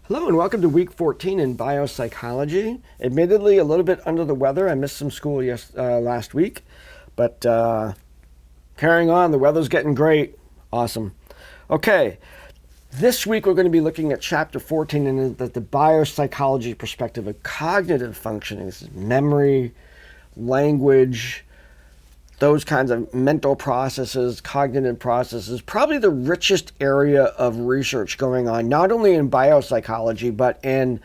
Hello and welcome to week 14 in biopsychology. Admittedly, a little bit under the weather. I missed some school last week, but carrying on, the weather's getting great. Awesome. Okay, this week we're going to be looking at chapter 14 in the biopsychology perspective of cognitive functioning. This is memory, language, those kinds of mental processes, cognitive processes, probably the richest area of research going on, not only in biopsychology, but in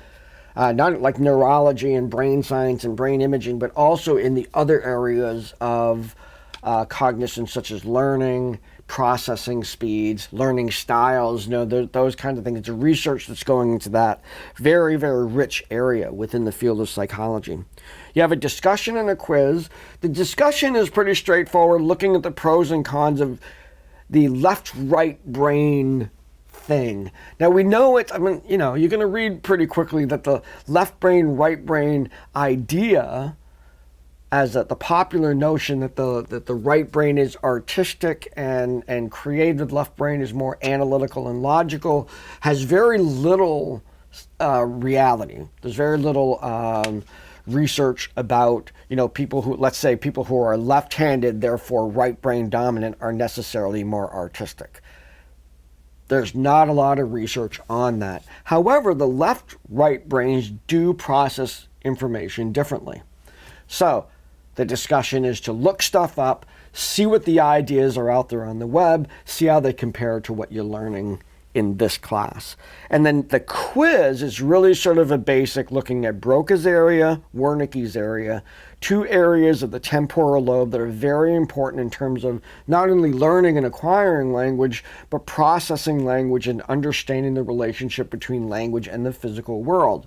not like neurology and brain science and brain imaging, but also in the other areas of cognition, such as learning, processing speeds, learning styles, those kinds of things. The research that's going into that very, very rich area within the field of psychology. You have a discussion and a quiz. The discussion is pretty straightforward, looking at the pros and cons of the left-right brain thing. Now we know it, you're going to read pretty quickly that the left brain, right brain idea, as the popular notion that the right brain is artistic and creative, left brain is more analytical and logical, has very little reality. There's very little research about, people who are left-handed, therefore right brain dominant, are necessarily more artistic. There's not a lot of research on that. However, the left-right brains do process information differently. So the discussion is to look stuff up, see what the ideas are out there on the web, see how they compare to what you're learning in this class. And then the quiz is really sort of a basic, looking at Broca's area, Wernicke's area, two areas of the temporal lobe that are very important in terms of not only learning and acquiring language, but processing language and understanding the relationship between language and the physical world.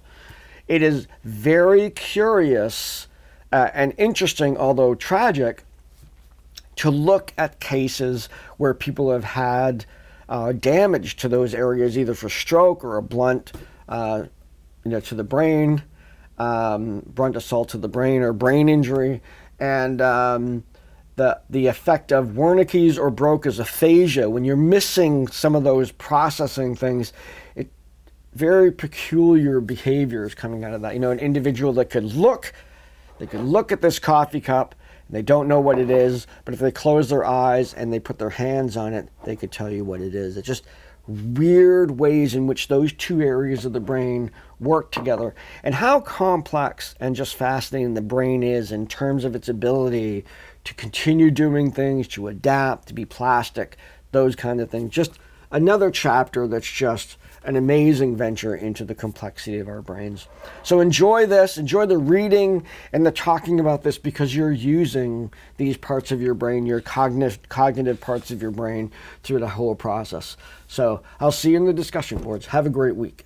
It is very curious and interesting, although tragic, to look at cases where people have had damage to those areas, either for stroke or a blunt, to the brain, blunt assault to the brain or brain injury, and the effect of Wernicke's or Broca's aphasia. When you're missing some of those processing things, very peculiar behaviors coming out of that. An individual that could look at this coffee cup, and they don't know what it is, but if they close their eyes and they put their hands on it, they could tell you what it is. It's just weird ways in which those two areas of the brain work together, and how complex and just fascinating the brain is in terms of its ability to continue doing things, to adapt, to be plastic, those kind of things. Just another chapter that's just an amazing venture into the complexity of our brains. So enjoy this, enjoy the reading and the talking about this, because you're using these parts of your brain, your cognitive parts of your brain, through the whole process. So I'll see you in the discussion boards. Have a great week.